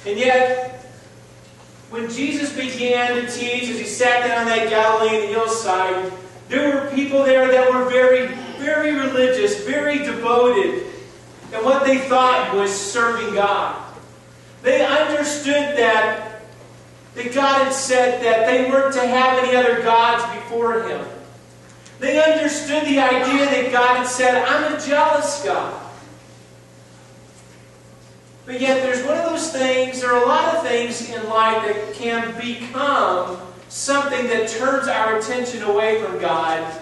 And yet, when Jesus began to teach, as He sat down on that Galilean hillside, there were people there that were very, very religious, very devoted. And what they thought was serving God. They understood that God had said that they weren't to have any other gods before Him. They understood the idea that God had said, I'm a jealous God. But yet there's one of those things, there are a lot of things in life that can become something that turns our attention away from God.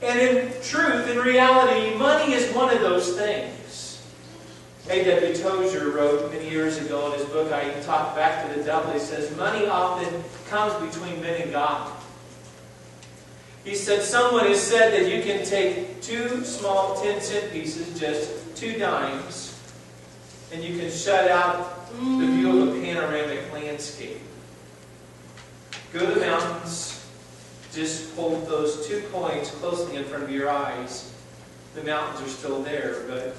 And in truth, in reality, money is one of those things. A.W. Tozer wrote many years ago in his book, I Talk Back to the Devil, he says, money often comes between men and God. He said, someone has said that you can take 2 small 10-cent pieces, just 2 dimes, and you can shut out the view of a panoramic landscape. Go to the mountains, just hold those 2 coins closely in front of your eyes. The mountains are still there, but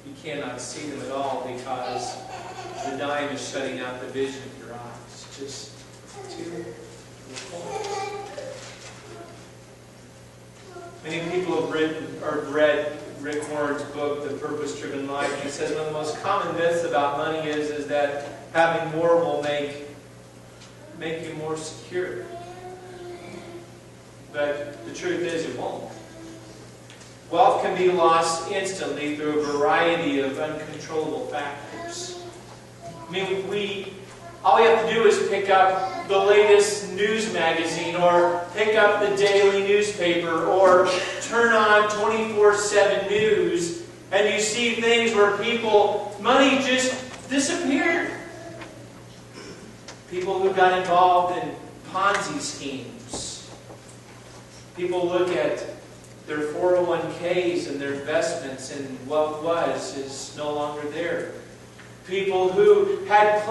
you cannot see them at all because the dime is shutting out the vision of your eyes. Just 2 coins. Many people have read Rick Warren's book, The Purpose-Driven Life. He says one of the most common myths about money is that having more will make you more secure. But the truth is it won't. Wealth can be lost instantly through a variety of uncontrollable factors. I mean, all we have to do is pick up the latest news magazine or pick up the daily newspaper or turn on 24/7 news and you see things where money just disappeared. People who got involved in Ponzi schemes. People look at their 401ks and their investments and what is no longer there. People who had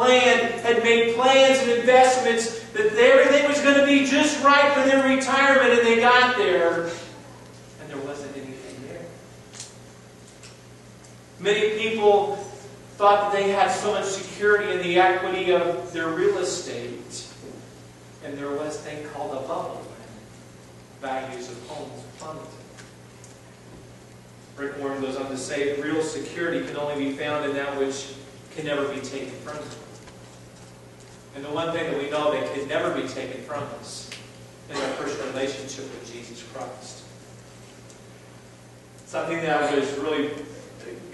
made plans and investments that everything was going to be just right for their retirement, and they got there and there wasn't anything there. Many people thought that they had so much security in the equity of their real estate, and there was a thing called a bubble when values of homes plummeted. Rick Warren goes on to say that real security can only be found in that which can never be taken from us. And the one thing that we know that can never be taken from us is our personal relationship with Jesus Christ. Something that was really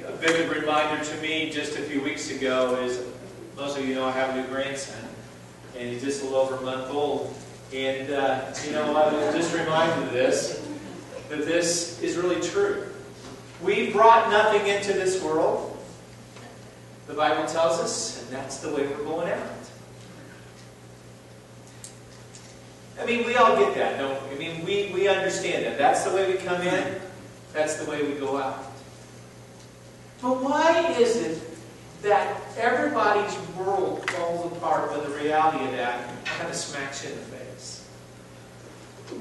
a vivid reminder to me just a few weeks ago is, most of you know I have a new grandson, and he's just a little over a month old. And I was just reminded of this, that this is really true. We brought nothing into this world. The Bible tells us, and that's the way we're going out. I mean, we all get that, don't we? I mean, we understand that. That's the way we come in. That's the way we go out. But why is it that everybody's world falls apart when the reality of that kind of smacks you in the face?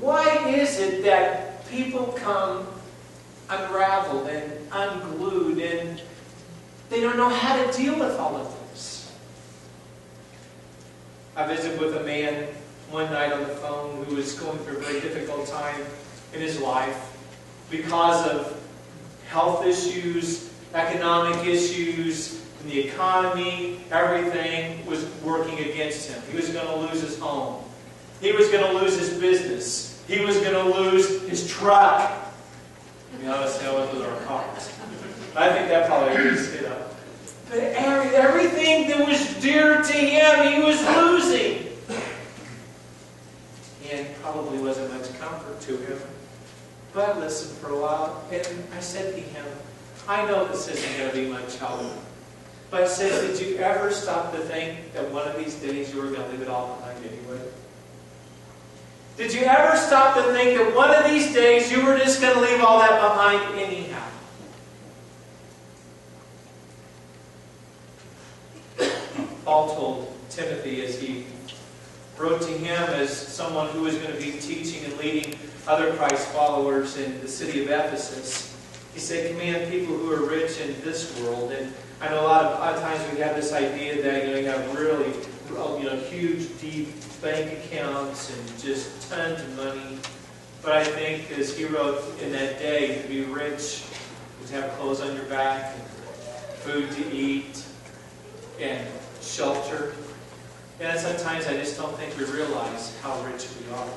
Why is it that people come unraveled and unglued and they don't know how to deal with all of this? I visited with a man one night on the phone who was going through a very difficult time in his life because of health issues, economic issues, and the economy. Everything was working against him. He was going to lose his home. He was going to lose his business. He was going to lose his truck. To be honest, I always lose our cars. I think that probably is, But everything that was dear to him, he was losing. And probably wasn't much comfort to him. But I listened for a while, and I said to him, I know this isn't going to be much help. But I said, did you ever stop to think that one of these days you were going to leave it all behind anyway? Did you ever stop to think that one of these days you were just going to leave all that behind anyhow? Paul told Timothy as he wrote to him as someone who was going to be teaching and leading other Christ followers in the city of Ephesus. He said, command people who are rich in this world and I know a lot of times we have this idea that you have really huge, deep bank accounts and just tons of money. But I think, as he wrote in that day, to be rich is to have clothes on your back, and food to eat, and shelter. And sometimes I just don't think we realize how rich we are.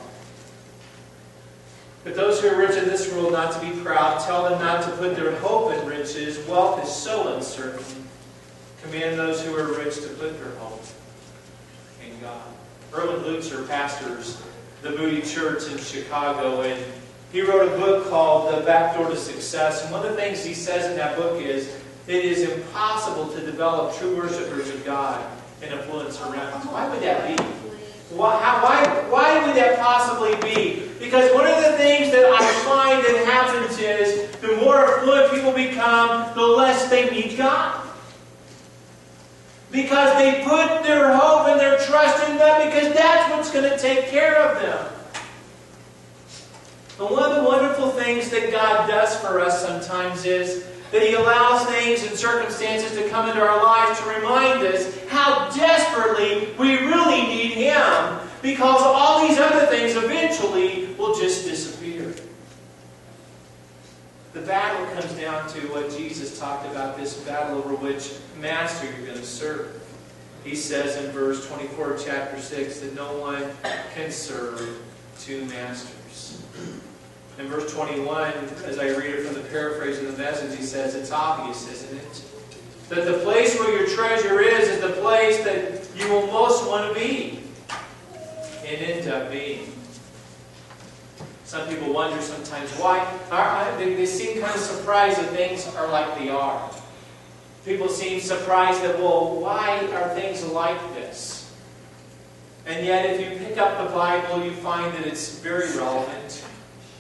But those who are rich in this world, not to be proud, tell them not to put their hope in riches. Wealth is so uncertain. Command those who are rich to put their hope in God. Erwin Lutzer pastors the Moody Church in Chicago, and he wrote a book called The Back Door to Success. And one of the things he says in that book is, it is impossible to develop true worshipers of God and influence around. Why would that be? Why would that possibly be? Because one of the things that I find that happens is, the more affluent people become, the less they need God. Because they put their hope and their trust in them, because that's what's going to take care of them. And one of the wonderful things that God does for us sometimes is that He allows things and circumstances to come into our lives to remind us how desperately we really need Him, because all these other things eventually will just disappear. The battle comes down to what Jesus talked about, this battle over which master you're going to serve. He says in verse 24 of chapter 6 that no one can serve two masters. In verse 21, as I read it from the paraphrase of the Message, he says, it's obvious, isn't it? That the place where your treasure is the place that you will most want to be and end up being. Some people wonder sometimes why. They seem kind of surprised that things are like they are. People seem surprised that, well, why are things like this? And yet if you pick up the Bible, you find that it's very relevant.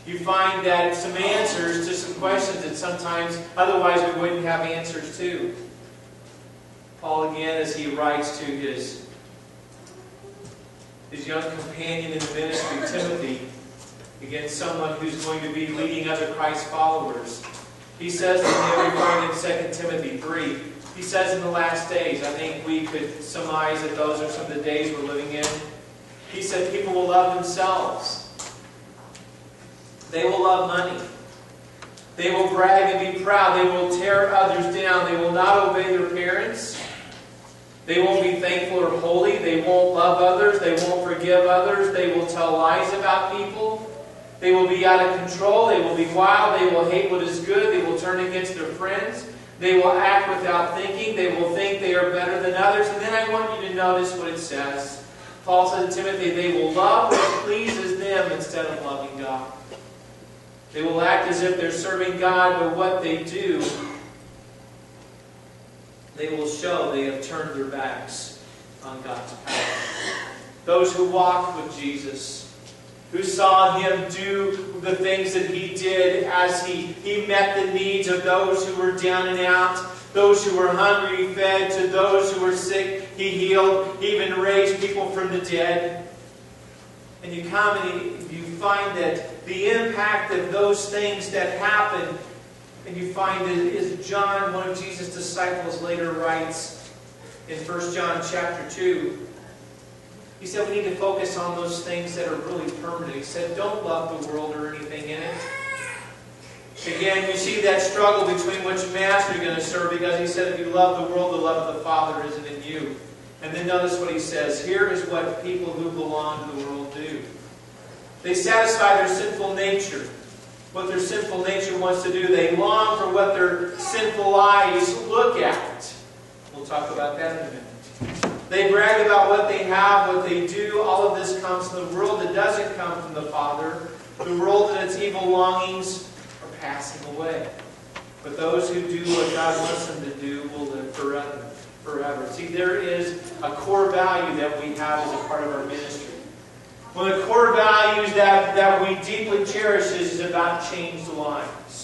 You find that some answers to some questions that sometimes otherwise we wouldn't have answers to. Paul, again, as he writes to his young companion in the ministry, Timothy, again, someone who's going to be leading other Christ followers, he says to him, we find in 2 Timothy 3, he says in the last days, I think we could surmise that those are some of the days we're living in. He said people will love themselves. They will love money. They will brag and be proud. They will tear others down. They will not obey their parents. They won't be thankful or holy. They won't love others. They won't forgive others. They will tell lies about people. They will be out of control. They will be wild. They will hate what is good. They will turn against their friends. They will act without thinking. They will think they are better than others. And then I want you to notice what it says. Paul said to Timothy, they will love what pleases them instead of loving God. They will act as if they're serving God, but what they do, they will show they have turned their backs on God's power. Those who walked with Jesus, who saw Him do the things that He did as He met the needs of those who were down and out, those who were hungry He fed, to those who were sick He healed, He even raised people from the dead. And you come and you find that the impact of those things that happen, and you find that as John, one of Jesus' disciples, later writes in 1 John chapter 2, he said we need to focus on those things that are really permanent. He said, don't love the world or anything in it. Again, you see that struggle between which master you're going to serve, because he said if you love the world, the love of the Father isn't in you. And then notice what he says. Here is what people who belong to the world do. They satisfy their sinful nature. What their sinful nature wants to do. They long for what their sinful eyes look at. We'll talk about that in a minute. They brag about what they have, what they do. All of this comes from the world that doesn't come from the Father. The world and its evil longings are passing away. But those who do what God wants them to do will live forever. See, there is a core value that we have as a part of our ministry. One of the core values that we deeply cherish is about changed lives.